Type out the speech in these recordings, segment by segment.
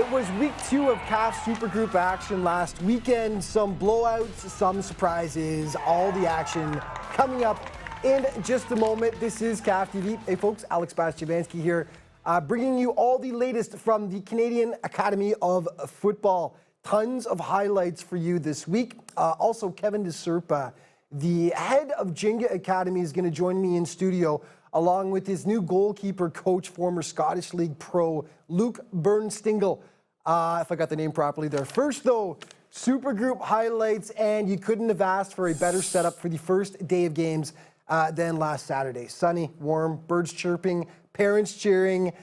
It was week 2 of CAF Supergroup action last weekend. Some blowouts, some surprises, all the action coming up in just a moment. This is CAF TV. Hey folks, Alex Bastiavanski here, bringing you all the latest from the Canadian Academy of Football. Tons of highlights for you this week. Also, Kevin DeSerpa, the head of Ginga Academy, is going to join me in studio, along with his new goalkeeper coach, former Scottish League pro, Luke Bernstingle. If I got the name properly there. First, though, Supergroup highlights, and you couldn't have asked for a better setup for the first day of games than last Saturday. Sunny, warm, birds chirping, parents cheering.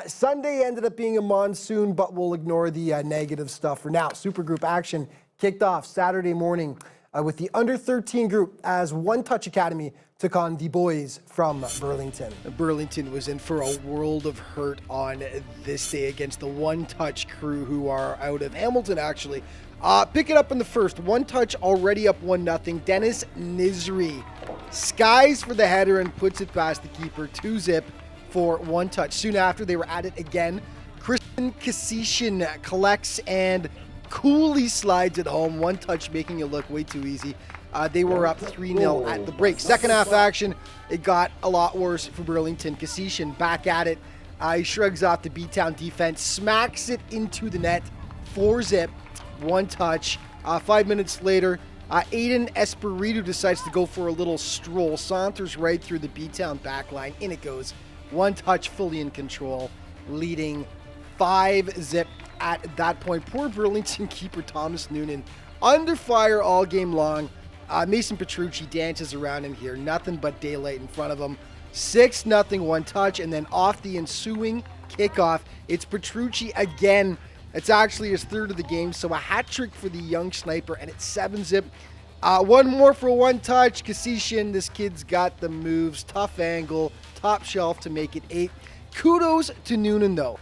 Sunday ended up being a monsoon, but we'll ignore the negative stuff for now. Supergroup action kicked off Saturday morning with the under-13 group as One Touch Academy took on the boys from Burlington. Burlington was in for a world of hurt on this day against the One Touch crew, who are out of Hamilton, actually. Pick it up in the first. One Touch already up 1-0. Dennis Nizri skies for the header and puts it past the keeper. 2-0 for One Touch. Soon after, they were at it again. Christian Kasishin collects and coolly slides it home. One Touch making it look way too easy. They were up 3-0 at the break. Second half action, it got a lot worse for Burlington. Kasishin back at it. He shrugs off the B-Town defense, smacks it into the net. 4-0, One Touch. 5 minutes later, Aiden Espiritu decides to go for a little stroll. Saunters right through the B-Town back line. In it goes. One Touch fully in control, leading 5-0 at that point. Poor Burlington keeper Thomas Noonan under fire all game long. Mason Petrucci dances around in here. Nothing but daylight in front of him. 6-0 One Touch, and then off the ensuing kickoff, it's Petrucci again. It's actually his third of the game, so a hat trick for the young sniper, and it's 7-0. One more for One Touch. Kasishin, this kid's got the moves. Tough angle, top shelf to make it 8. Kudos to Noonan, though.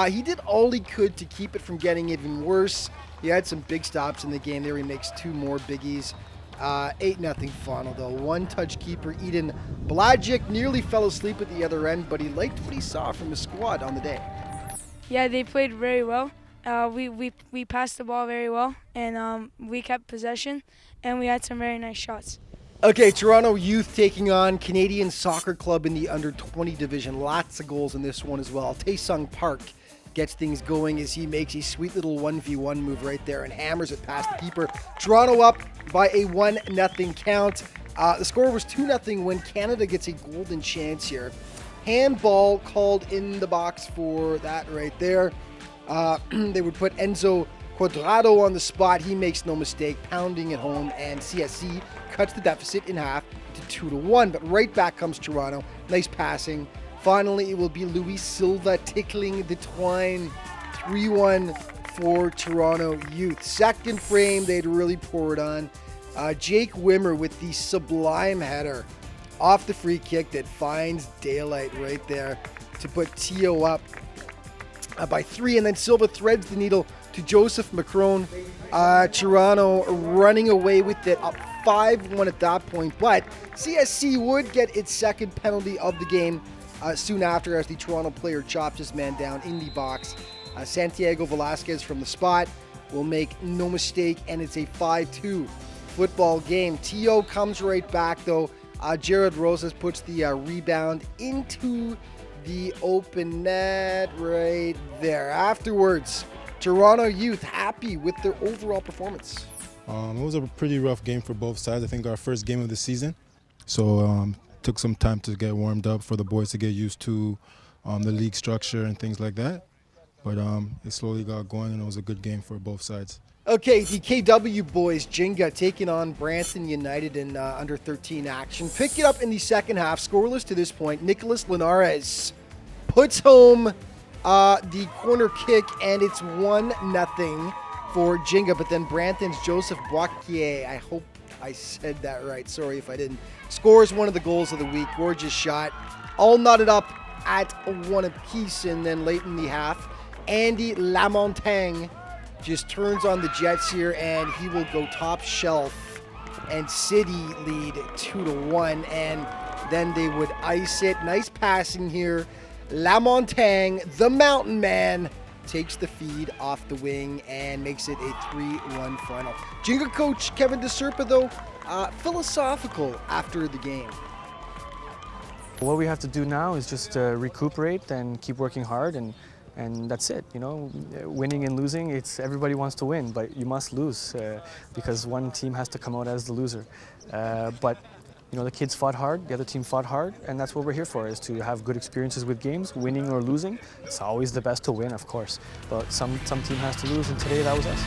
He did all he could to keep it from getting even worse. He had some big stops in the game there. He makes 2 more biggies. 8-0 final, though. One Touch keeper Eden Blagic nearly fell asleep at the other end, but he liked what he saw from his squad on the day. Yeah, they played very well. We passed the ball very well, and we kept possession, and we had some very nice shots. Okay, Toronto Youth taking on Canadian Soccer Club in the under-20 division. Lots of goals in this one as well. Taesung Park gets things going as he makes a sweet little 1v1 move right there and hammers it past the keeper. Toronto up by a 1-0 count. The score was 2-0 when Canada gets a golden chance here. Handball called in the box for that right there. They would put Enzo Quadrado on the spot. He makes no mistake, pounding it home, and CSC cuts the deficit in half to 2-1. But right back comes Toronto. Nice passing. Finally, it will be Luis Silva tickling the twine. 3-1 for Toronto Youth. Second frame, they'd really pour it on. Jake Wimmer with the sublime header off the free kick that finds daylight right there to put Tio up by 3. And then Silva threads the needle to Joseph Macron. Toronto running away with it, up 5-1 at that point. But CSC would get its second penalty of the game soon after, as the Toronto player chops his man down in the box. Santiago Velasquez from the spot will make no mistake, and it's a 5-2 football game. Tio comes right back, though. Jared Rosas puts the rebound into the open net right there. Afterwards, Toronto Youth happy with their overall performance. It was a pretty rough game for both sides. I think our first game of the season. So took some time to get warmed up for the boys to get used to the league structure and things like that. But it slowly got going, and it was a good game for both sides. Okay, the KW boys, Ginga, taking on Brampton United in under-13 action. Pick it up in the second half, scoreless to this point. Nicholas Linares puts home the corner kick, and it's 1-0 for Ginga. But then Brampton's Joseph Boakier, I hope I said that right, sorry if I didn't, scores one of the goals of the week. Gorgeous shot, all knotted up at 1 apiece. And then late in the half, Andy Lamontagne just turns on the Jets here, and he will go top shelf, and City lead 2-1, and then they would ice it. Nice passing here. Lamontagne, the mountain man, takes the feed off the wing and makes it a 3-1 final. Ginga coach Kevin DeSerpa, though, philosophical after the game. What we have to do now is just recuperate and keep working hard, and that's it. You know, winning and losing, everybody wants to win, but you must lose because one team has to come out as the loser. But you know, the kids fought hard, the other team fought hard, and that's what we're here for, is to have good experiences with games, winning or losing. It's always the best to win, of course, but some team has to lose, and today that was us.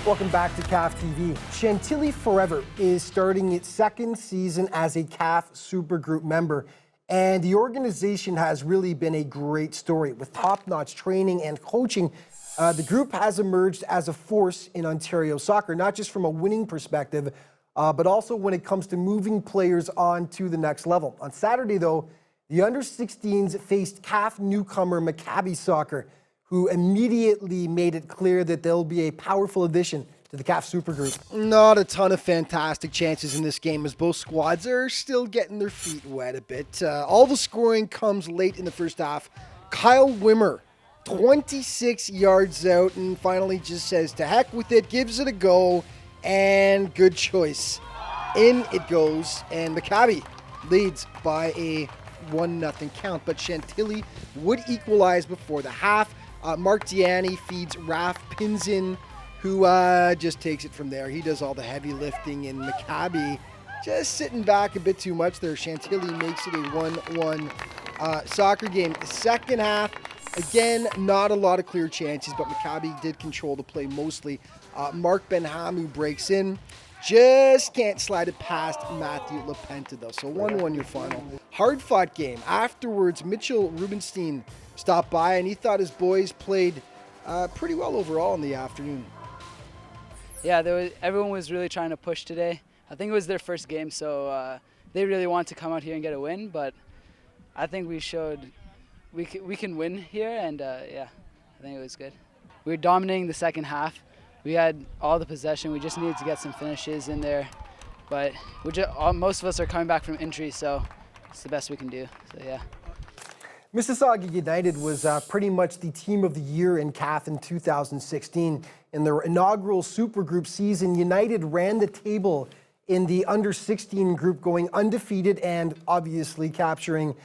Welcome back to CAF TV. Chantilly Forever is starting its second season as a CAF Supergroup member, and the organization has really been a great story. With top-notch training and coaching, the group has emerged as a force in Ontario soccer, not just from a winning perspective, but also when it comes to moving players on to the next level. On Saturday, though, the under-16s faced CAF newcomer Maccabi Soccer, who immediately made it clear that they'll be a powerful addition to the CAF Supergroup. Not a ton of fantastic chances in this game, as both squads are still getting their feet wet a bit. All the scoring comes late in the first half. Kyle Wimmer, 26 yards out, and finally just says to heck with it, gives it a go, and good choice. In it goes, and Maccabi leads by a 1-0 count, but Chantilly would equalize before the half. Mark Diani feeds Raf Pinzin, who just takes it from there. He does all the heavy lifting, and Maccabi just sitting back a bit too much there. Chantilly makes it a 1-1 soccer game. Second half, again, not a lot of clear chances, but Maccabi did control the play mostly. Mark Benhamu breaks in. Just can't slide it past Matthew Lepenta, though. So 1-1 your final. Hard-fought game. Afterwards, Mitchell Rubenstein stopped by, and he thought his boys played pretty well overall in the afternoon. Yeah, everyone was really trying to push today. I think it was their first game, so they really wanted to come out here and get a win, but I think we showed we can win here, and yeah, I think it was good. We were dominating the second half. We had all the possession. We just needed to get some finishes in there, but most of us are coming back from injury, so it's the best we can do. So yeah. Mississauga United was pretty much the team of the year in CAF in 2016. In their inaugural Supergroup season, United ran the table in the under-16 group, going undefeated and obviously capturing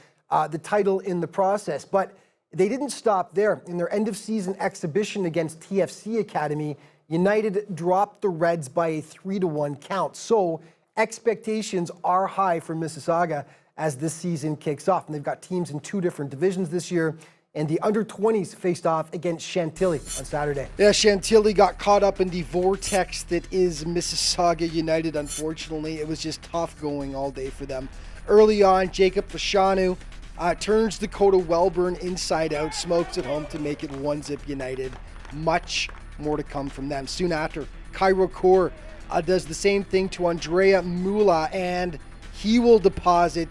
the title in the process. But they didn't stop there. In their end-of-season exhibition against TFC Academy, United dropped the Reds by a 3-1 count. So expectations are high for Mississauga as this season kicks off. And they've got teams in 2 different divisions this year. And the under-20s faced off against Chantilly on Saturday. Yeah, Chantilly got caught up in the vortex that is Mississauga United, unfortunately. It was just tough going all day for them. Early on, Jacob Fashanu turns Dakota Wellburn inside out, smokes it home to make it 1-0 United. Much more to come from them. Soon after, Cairo Kaur does the same thing to Andrea Mula, and he will deposit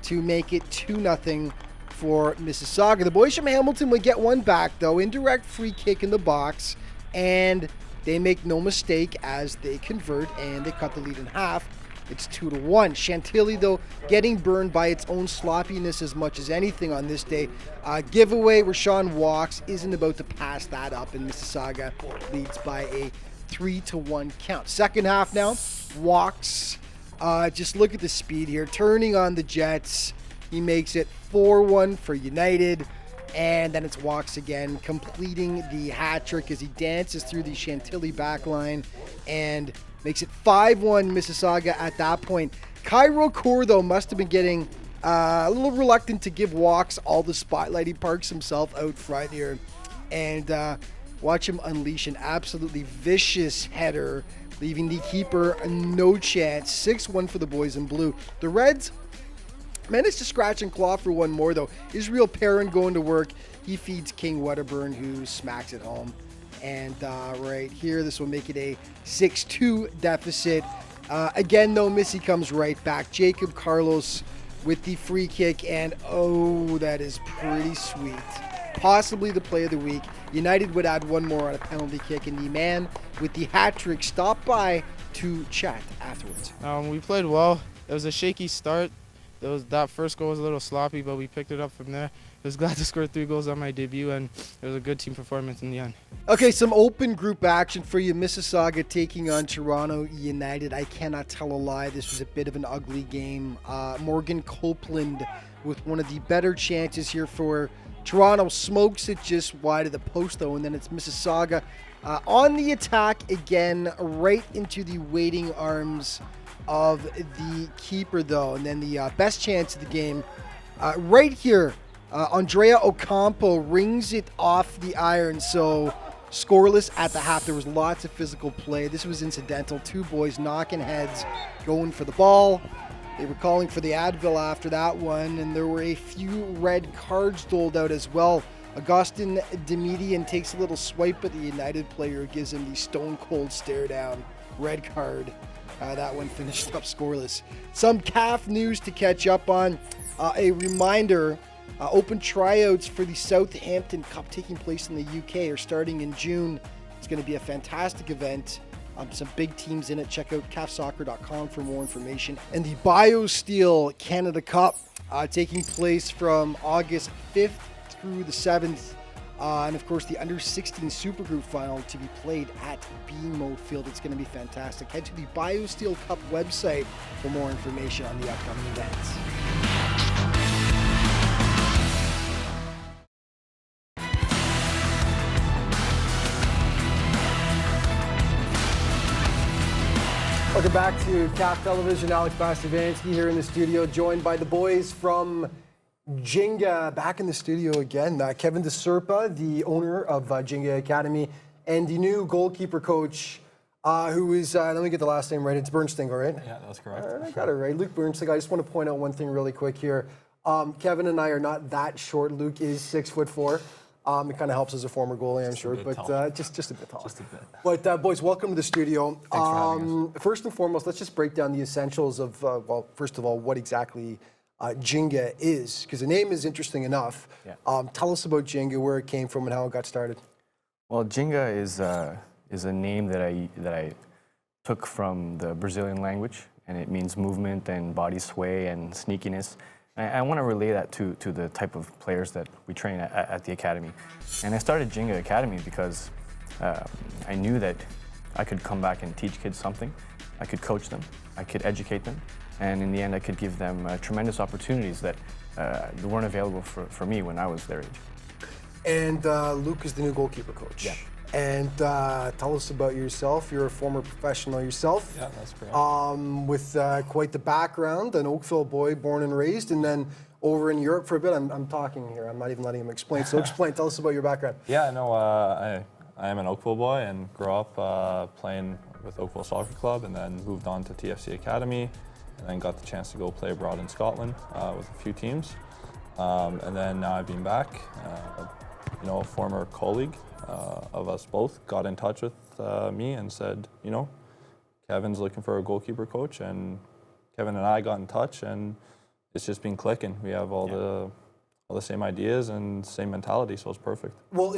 to make it 2-0 for Mississauga. The boys from Hamilton would get one back, though. Indirect free kick in the box, and they make no mistake as they convert, and they cut the lead in half. It's 2-1. Chantilly, though, getting burned by its own sloppiness as much as anything on this day. Giveaway, Rashawn Walks isn't about to pass that up, and Mississauga leads by a 3-1 count. Second half now, Walks. Just look at the speed here. Turning on the Jets. He makes it 4-1 for United. And then it's Walks again, completing the hat trick as he dances through the Chantilly backline and makes it 5-1 Mississauga at that point. Cairo Kaur, though, must have been getting a little reluctant to give Walks all the spotlight. He parks himself out front here. And watch him unleash an absolutely vicious header, leaving the keeper no chance. 6-1 for the boys in blue. The Reds managed to scratch and claw for one more, though. Israel Perrin going to work. He feeds King Wedderburn, who smacks it home. And right here, this will make it a 6-2 deficit. Again, though, Missy comes right back. Jacob Carlos with the free kick, and oh, that is pretty sweet. Possibly the play of the week. United would add one more on a penalty kick, and the man with the hat trick stopped by to chat afterwards. We played well. It was a shaky start. That first goal was a little sloppy, but we picked it up from there. I was glad to score 3 goals on my debut, and it was a good team performance in the end. Okay, some open group action for you. Mississauga taking on Toronto United. I cannot tell a lie. This was a bit of an ugly game. Morgan Copeland with one of the better chances here for Toronto. Smokes it just wide of the post, though, and then it's Mississauga on the attack again, right into the waiting arms of the keeper, though. And then the best chance of the game right here. Andrea Ocampo rings it off the iron, so scoreless at the half. There was lots of physical play. This was incidental. 2 boys knocking heads, going for the ball. They were calling for the Advil after that one, and there were a few red cards doled out as well. Augustin Demedian takes a little swipe at the United player, gives him the stone-cold stare-down. Red card. That one finished up scoreless. Some CAF news to catch up on. A reminder, open tryouts for the Southampton Cup taking place in the UK are starting in June. It's going to be a fantastic event. Some big teams in it. Check out cafsoccer.com for more information. And the BioSteel Canada Cup taking place from August 5th through the 7th. And of course, the under-16 Supergroup final to be played at BMO Field. It's going to be fantastic. Head to the BioSteel Cup website for more information on the upcoming events. Welcome back to CAF Television. Alex Bastivansky here in the studio, joined by the boys from Ginga. Back in the studio again. Kevin DeSerpa, the owner of Ginga Academy, and the new goalkeeper coach, who is, let me get the last name right, it's Bernstinger, right? Yeah, that's correct. I got it right. Luke Bernstinger. I just want to point out one thing really quick here. Kevin and I are not that short. Luke is 6'4". It kind of helps as a former goalie, I'm sure, but just a bit tall. Just a bit. But boys, welcome to the studio. Thanks for having us. First and foremost, let's just break down the essentials of, well, first of all, what exactly Ginga is, because the name is interesting enough. Yeah. Tell us about Ginga, where it came from, and how it got started. Well, Ginga is a name that I took from the Brazilian language, and it means movement and body sway and sneakiness. And I want to relay that to the type of players that we train at the academy. And I started Ginga Academy because I knew that I could come back and teach kids something. I could coach them, I could educate them, and in the end I could give them tremendous opportunities that weren't available for me when I was their age. And Luke is the new goalkeeper coach. Yeah. And tell us about yourself. You're a former professional yourself. Yeah, that's correct. With quite the background, an Oakville boy, born and raised, and then over in Europe for a bit. I'm talking here. I'm not even letting him explain. So explain. Tell us about your background. Yeah, no, I am an Oakville boy and grew up playing with Oakville Soccer Club, and then moved on to TFC Academy, and then got the chance to go play abroad in Scotland with a few teams. And then now I've been back. A former colleague of us both got in touch with me and said, Kevin's looking for a goalkeeper coach, and Kevin and I got in touch, and it's just been clicking. We have all the same ideas and same mentality, so it's perfect. Well,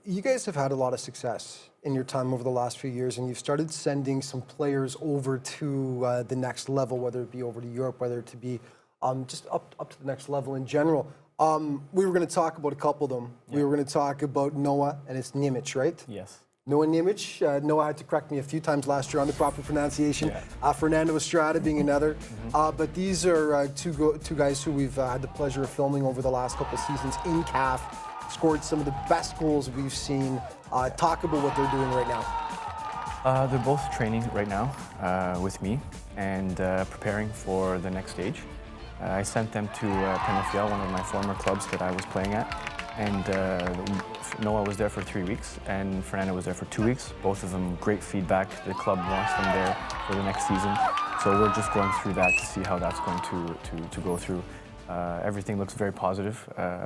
you guys have had a lot of success in your time over the last few years, and you've started sending some players over to the next level, whether it be over to Europe, whether it to be just up to the next level in general. We were going to talk about a couple of them. Yeah. We were going to talk about Noah and it's Nimic, right? Yes. Noah Nimic. Noah had to correct me a few times last year on the proper pronunciation. Yeah. Fernando Estrada being another. Mm-hmm. But these are two guys who we've had the pleasure of filming over the last couple of seasons in CAF. Scored some of the best goals we've seen. Talk about what they're doing right now. They're both training right now with me and preparing for the next stage. I sent them to Penafiel, one of my former clubs that I was playing at, and Noah was there for 3 weeks, and Fernando was there for 2 weeks. Both of them great feedback. The club wants them there for the next season, so we're just going through that to see how that's going to go through. Everything looks very positive.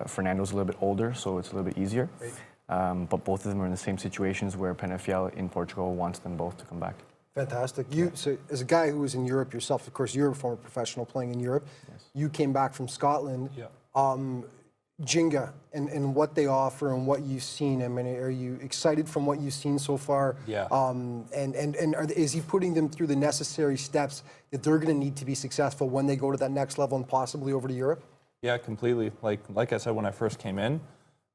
Fernando's a little bit older, so it's a little bit easier, but both of them are in the same situations where Penafiel in Portugal wants them both to come back. Fantastic. So as a guy who was in Europe yourself, of course, you're a former professional playing in Europe. Yes. You came back from Scotland. Yeah. Ginga and what they offer and what you've seen. I mean, are you excited from what you've seen so far? Yeah. Is he putting them through the necessary steps that they're going to need to be successful when they go to that next level and possibly over to Europe? Yeah, completely. Like I said, when I first came in,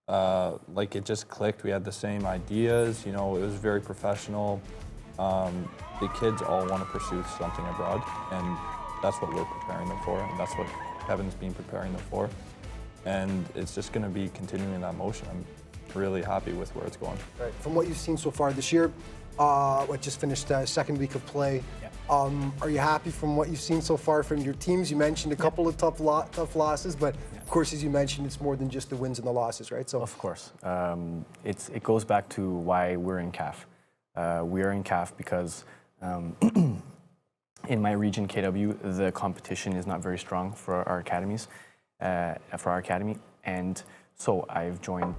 like it just clicked. We had the same ideas. You know, it was very professional. The kids all want to pursue something abroad, and that's what we're preparing them for, and that's what Kevin's been preparing them for. And it's just going to be continuing that motion. I'm really happy with where it's going. Right. From what you've seen so far this year, what just finished second week of play. Yeah. Are you happy from what you've seen so far from your teams? You mentioned a couple of tough losses, but of course, as you mentioned, it's more than just the wins and the losses, right? So Of course. It goes back to why we're in CAF. We are in CAF because in my region, KW, the competition is not very strong for our academies, for our academy. And so I've joined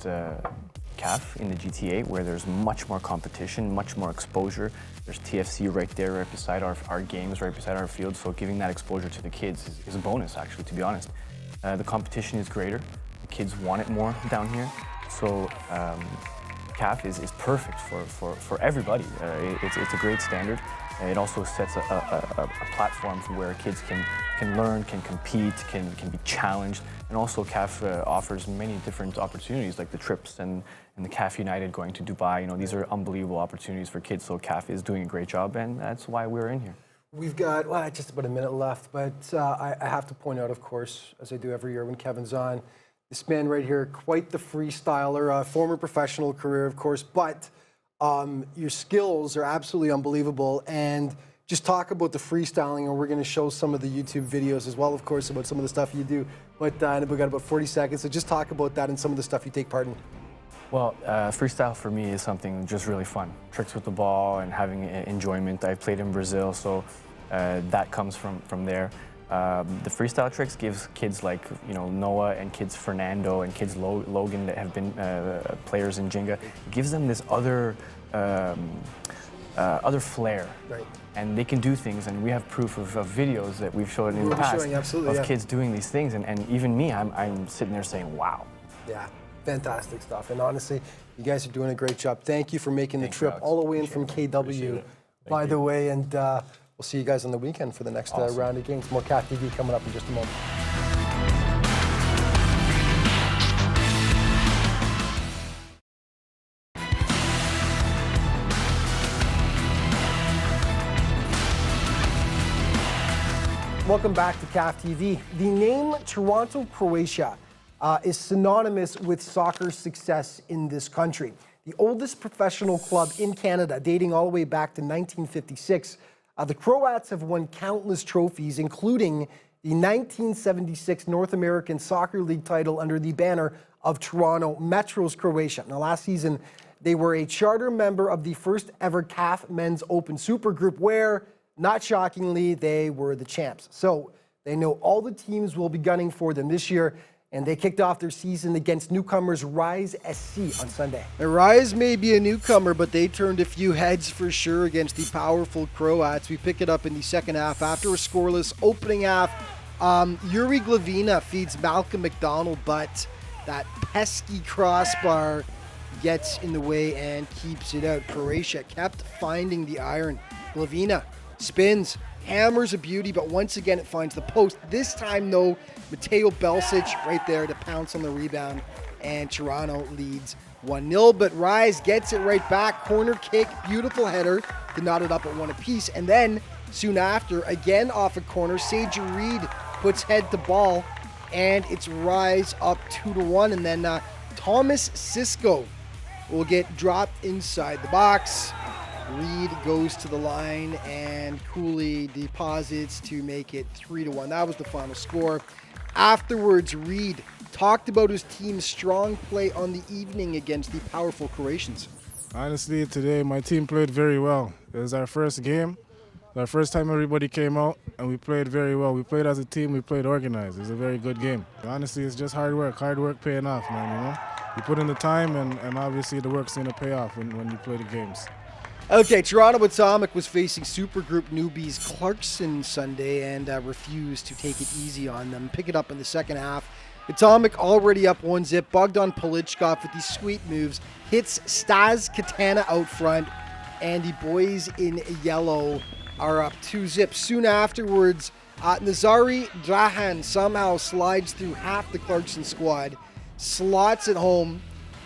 CAF in the GTA, where there's much more competition, much more exposure. There's TFC right there, right beside our games, right beside our field. So giving that exposure to the kids is a bonus, actually, to be honest. The competition is greater. The kids want it more down here. So CAF is perfect for everybody. It's a great standard. It also sets a platform for where kids can learn, can compete, can be challenged. And also CAF offers many different opportunities, like the trips and the CAF United going to Dubai. You know, these are unbelievable opportunities for kids. So CAF is doing a great job, and that's why we're in here. we've got just about a minute left, but I have to point out, of course, as I do every year when Kevin's on, this man right here, quite the freestyler, former professional career, of course, but your skills are absolutely unbelievable. And just talk about the freestyling, and we're going to show some of the YouTube videos as well, of course, about some of the stuff you do. But we've got about 40 seconds, so just talk about that and some of the stuff you take part in. Well, freestyle for me is something just really fun. Tricks with the ball and having enjoyment. I played in Brazil, so that comes from there. The freestyle tricks gives kids like Noah and kids Fernando and kids Logan that have been players in Ginga. It gives them this other flair, right? And they can do things. And we have proof of videos that we've shown in the past of kids doing these things. And even me, I'm sitting there saying, "Wow." Yeah. Fantastic stuff. And honestly, you guys are doing a great job. Thank you for making the trip all the way in from KW, by the way. And we'll see you guys on the weekend for the next round of games. More CAF TV coming up in just a moment. Welcome back to CAF TV. The name Toronto, Croatia is synonymous with soccer success in this country. The oldest professional club in Canada, dating all the way back to 1956. The Croats have won countless trophies, including the 1976 North American Soccer League title under the banner of Toronto Metros Croatia. Now, last season, they were a charter member of the first ever CAF Men's Open Supergroup, where, not shockingly, they were the champs. So they know all the teams will be gunning for them this year, and they kicked off their season against newcomers Rise SC on Sunday. Now, Rise may be a newcomer, but they turned a few heads for sure against the powerful Croats. We pick it up in the second half after a scoreless opening half. Yuri Glavina feeds Malcolm McDonald, but that pesky crossbar gets in the way and keeps it out. Croatia kept finding the iron. Glavina spins, hammers a beauty, but once again it finds the post. This time, though, Mateo Belsic right there to pounce on the rebound, and Toronto leads 1-0, but Rise gets it right back. Corner kick, beautiful header to knot it up at one apiece, and then soon after, again off a corner, Sage Reed puts head to ball, and it's Rise up 2-1, and then Thomas Sisko will get dropped inside the box. Reed goes to the line, and Cooley deposits to make it 3-1. That was the final score. Afterwards, Reed talked about his team's strong play on the evening against the powerful Croatians. Honestly, today my team played very well. It was our first game, our first time everybody came out, and we played very well. We played as a team, we played organized. It was a very good game. Honestly, it's just hard work paying off, man, You put in the time, and obviously the work's going to pay off when you play the games. Okay, Toronto Atomic was facing Supergroup newbies Clarkson Sunday and refused to take it easy on them. Pick it up in the second half Atomic already up 1-0. Bogdan Polichkov with these sweet moves. Hits Stas Katana out front. And the boys in yellow are up 2-0. Soon afterwards, Nazari Drahan somehow slides through half the Clarkson squad. Slots it home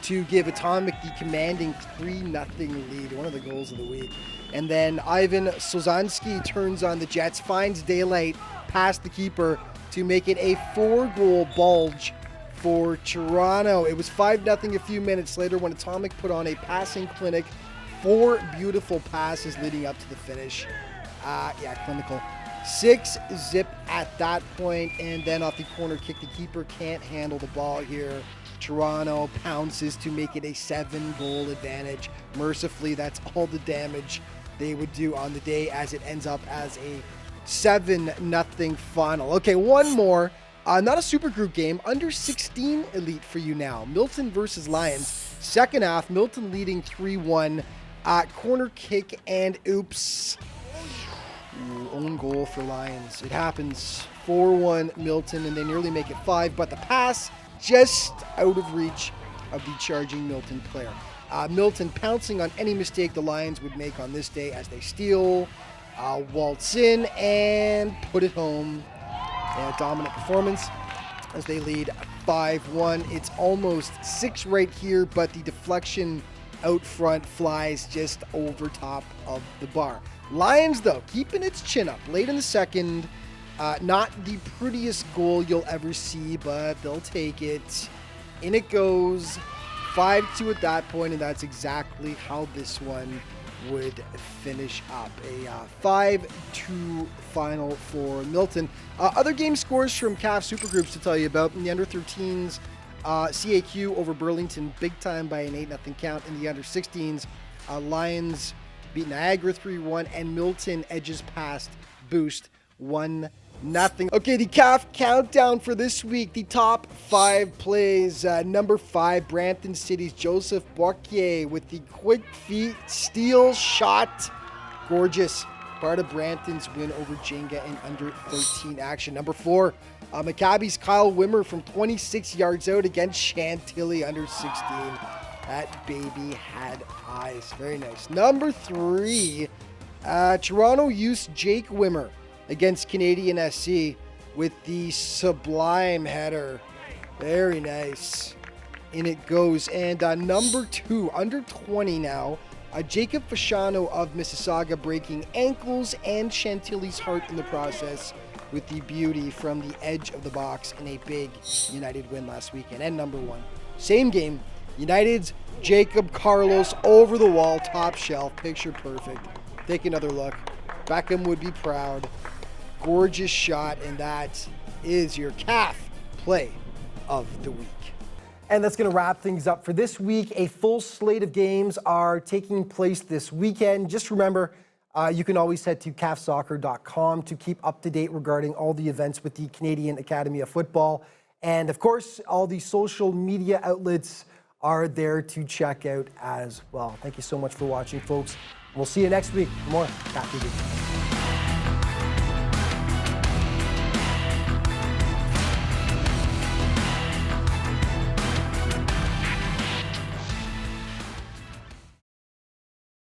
to give Atomic the commanding 3-0 lead. One of the goals of the week. And then Ivan Sozanski turns on the Jets. Finds daylight past the keeper to make it a 4-goal bulge for Toronto. It was 5-0 a few minutes later when Atomic put on a passing clinic. 4 beautiful passes leading up to the finish. Clinical. 6-0 at that point, and then off the corner kick, the keeper can't handle the ball here. Toronto pounces to make it a 7-goal advantage. Mercifully, that's all the damage they would do on the day, as it ends up as a 7-0 final. Okay, one more. Not a super group game. Under 16 elite for you now. Milton versus Lions. Second half, Milton leading 3-1. Corner kick and oops. Own goal for Lions. It happens. 4-1 Milton, and they nearly make it 5, but the pass just out of reach of the charging Milton player. Milton pouncing on any mistake the Lions would make on this day as they steal, waltz in, and put it home. A dominant performance as they lead 5-1. It's almost 6 right here, but the deflection out front flies just over top of the bar. Lions, though, keeping its chin up late in the second. Not the prettiest goal you'll ever see, but they'll take it. In it goes. 5-2 at that point, and that's exactly how this one would finish up. A 5-2 final for Milton. Other game scores from CAF Supergroups to tell you about. In the under-13s, CAQ over Burlington big time by an 8-0 count. In the under-16s, Lions beat Niagara 3-1, and Milton edges past Boost 1-0. Okay, the CAF countdown for this week. The top 5 plays. Number 5, Brampton City's Joseph Boakier with the quick feet steal shot. Gorgeous. Part of Brampton's win over Ginga in under 13 action. Number 4, Maccabi's Kyle Wimmer from 26 yards out against Chantilly under 16. That baby had eyes. Very nice. Number 3, Toronto Youth's Jake Wimmer against Canadian SC with the sublime header. Very nice. In it goes. And number 2, under 20 now, Jacob Fasciano of Mississauga breaking ankles and Chantilly's heart in the process with the beauty from the edge of the box in a big United win last weekend. And number 1, same game, United's Jacob Carlos over the wall, top shelf, picture perfect. Take another look. Beckham would be proud. Gorgeous shot, and that is your CAF play of the week. And that's going to wrap things up for this week. A full slate of games are taking place this weekend. Just remember, you can always head to cafsoccer.com to keep up to date regarding all the events with the Canadian Academy of Football. And of course, all the social media outlets are there to check out as well. Thank you so much for watching, folks. We'll see you next week for more CAF TV.